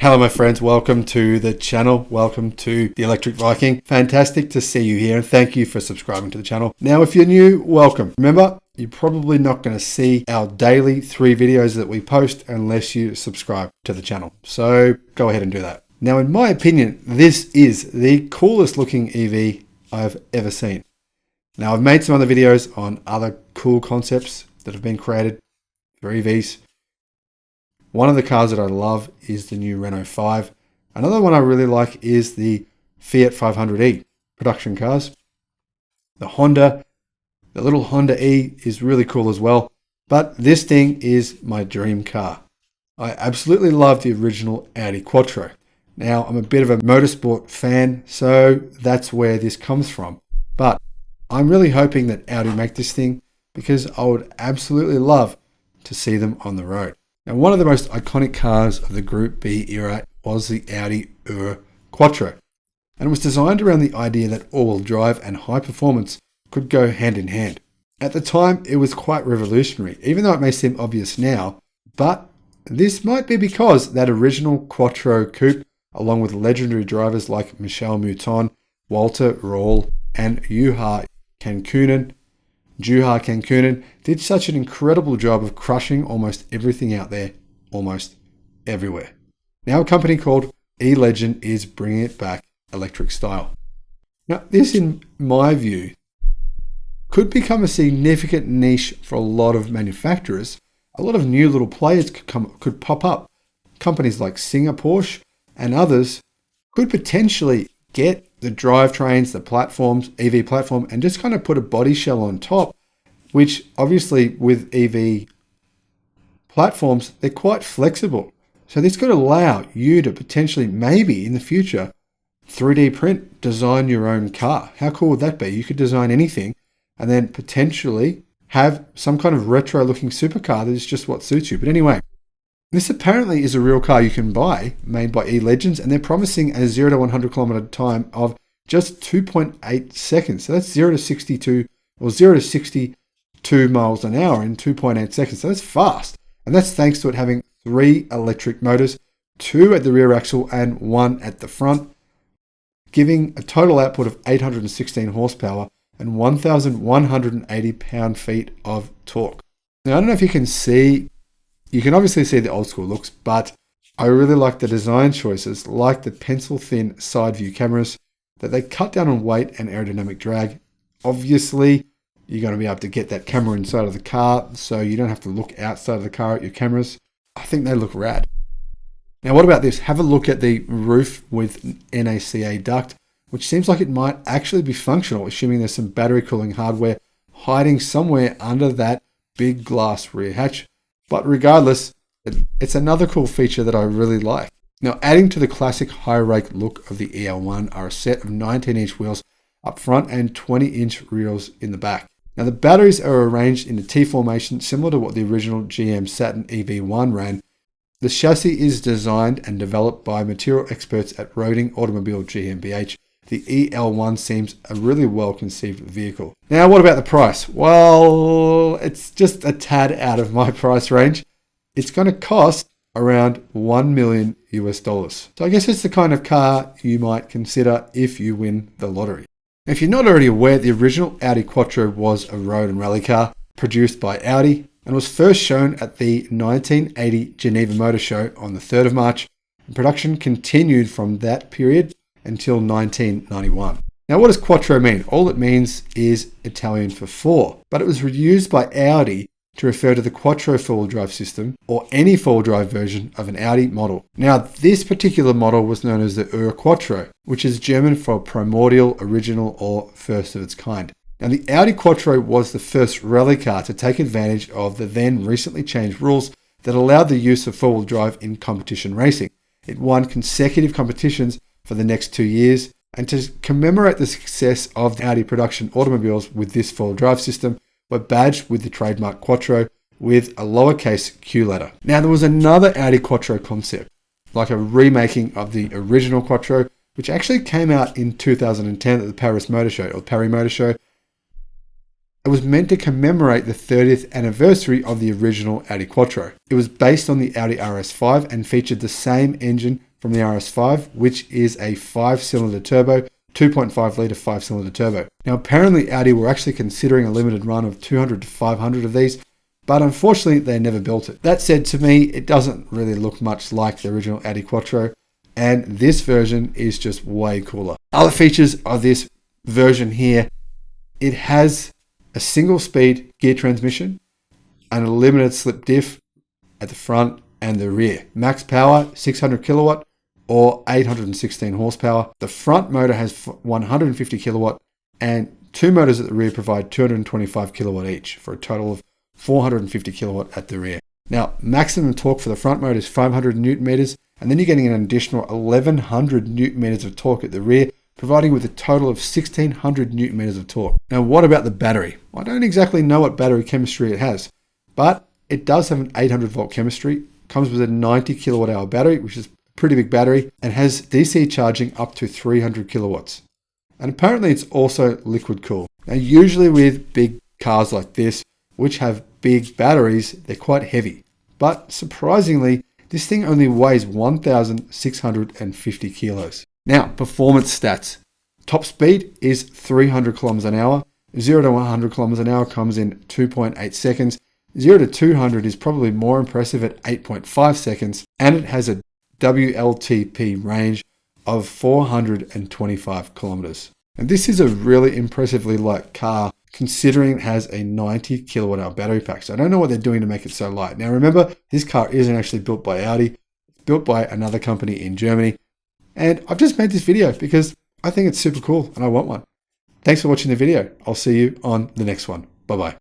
Hello my friends, welcome to the channel, welcome to the Electric Viking. Fantastic to see you here and thank you for subscribing to the channel. Now if you're new, welcome. Remember, you're probably not going to see our daily 3 videos that we post unless you subscribe to the channel. So go ahead and do that. Now in my opinion, this is the coolest looking EV I've ever seen. Now I've made some other videos on other cool concepts that have been created for EVs. One of the cars that I love is the new Renault 5. Another one I really like is the Fiat 500e production cars. The little Honda E is really cool as well. But this thing is my dream car. I absolutely love the original Audi Quattro. Now, I'm a bit of a motorsport fan, so that's where this comes from. But I'm really hoping that Audi make this thing because I would absolutely love to see them on the road. Now, one of the most iconic cars of the Group B era was the Audi Ur Quattro, and it was designed around the idea that all-wheel drive and high performance could go hand in hand. At the time, it was quite revolutionary, even though it may seem obvious now, but this might be because that original Quattro coupe, along with legendary drivers like Michel Mouton, Walter Röhrl, and Juha Kankkunen, did such an incredible job of crushing almost everything out there, almost everywhere. Now a company called E-Legend is bringing it back electric style. Now this, in my view, could become a significant niche for a lot of manufacturers. A lot of new little players could pop up. Companies like Singer Porsche and others could potentially get the drivetrains, the platforms, EV platform, and just kind of put a body shell on top, which obviously with EV platforms, they're quite flexible. So this could allow you to potentially, maybe in the future, 3D print, design your own car. How cool would that be? You could design anything and then potentially have some kind of retro looking supercar that is just what suits you. But anyway, this apparently is a real car you can buy, made by E-Legends, and they're promising a 0 to 100 kilometer time of just 2.8 seconds. So that's 0 to 62 miles an hour in 2.8 seconds. So that's fast. And that's thanks to it having 3 electric motors, 2 at the rear axle and 1 at the front, giving a total output of 816 horsepower and 1,180 pound-feet of torque. Now, I don't know if you can see. You can obviously see the old school looks, but I really like the design choices, like the pencil-thin side view cameras, that they cut down on weight and aerodynamic drag. Obviously, you're going to be able to get that camera inside of the car, so you don't have to look outside of the car at your cameras. I think they look rad. Now, what about this? Have a look at the roof with NACA duct, which seems like it might actually be functional, assuming there's some battery cooling hardware hiding somewhere under that big glass rear hatch. But regardless, it's another cool feature that I really like. Now, adding to the classic high rake look of the EL1 are a set of 19-inch wheels up front and 20-inch wheels in the back. Now, the batteries are arranged in a T formation, similar to what the original GM Saturn EV1 ran. The chassis is designed and developed by material experts at Roding Automobile GmbH. The EL1 seems a really well-conceived vehicle. Now, what about the price? Well, it's just a tad out of my price range. It's going to cost around $1 million US. So I guess it's the kind of car you might consider if you win the lottery. If you're not already aware, the original Audi Quattro was a road and rally car produced by Audi and was first shown at the 1980 Geneva Motor Show on the 3rd of March. And production continued from that period until 1991. Now, what does Quattro mean? All it means is Italian for 4, but it was reused by Audi to refer to the Quattro four-wheel drive system or any four-wheel drive version of an Audi model. Now, this particular model was known as the Ur Quattro, which is German for primordial, original, or first of its kind. Now, the Audi Quattro was the first rally car to take advantage of the then recently changed rules that allowed the use of four-wheel drive in competition racing. It won consecutive competitions for the next 2 years, and to commemorate the success of the Audi production automobiles with this four-wheel drive system, were badged with the trademark Quattro with a lowercase q letter. Now, there was another Audi Quattro concept, like a remaking of the original Quattro, which actually came out in 2010 at the Paris Motor Show, or Paris Motor Show. It was meant to commemorate the 30th anniversary of the original Audi Quattro. It was based on the Audi RS5 and featured the same engine from the RS5, which is a 5-cylinder turbo, 2.5 litre 5-cylinder turbo. Now apparently Audi were actually considering a limited run of 200 to 500 of these, but unfortunately they never built it. That said, to me, it doesn't really look much like the original Audi Quattro, and this version is just way cooler. Other features of this version here, it has a single speed gear transmission and a limited slip diff at the front and the rear. Max power 600 kilowatt or 816 horsepower. The front motor has 150 kilowatt and two motors at the rear provide 225 kilowatt each for a total of 450 kilowatt at the rear. Now, maximum torque for the front motor is 500 newton meters, and then you're getting an additional 1100 newton meters of torque at the rear, providing with a total of 1600 newton meters of torque. Now, what about the battery? I don't exactly know what battery chemistry it has, but it does have an 800 volt chemistry, comes with a 90 kilowatt hour battery, which is a pretty big battery, and has DC charging up to 300 kilowatts. And apparently it's also liquid cooled. Now, usually with big cars like this, which have big batteries, they're quite heavy. But surprisingly, this thing only weighs 1,650 kilos. Now, performance stats. Top speed is 300 kilometers an hour. 0 to 100 kilometers an hour comes in 2.8 seconds. 0 to 200 is probably more impressive at 8.5 seconds. And it has a WLTP range of 425 kilometers. And this is a really impressively light car, considering it has a 90 kilowatt hour battery pack. So I don't know what they're doing to make it so light. Now remember, this car isn't actually built by Audi. It's built by another company in Germany. And I've just made this video because I think it's super cool and I want one. Thanks for watching the video. I'll see you on the next one. Bye-bye.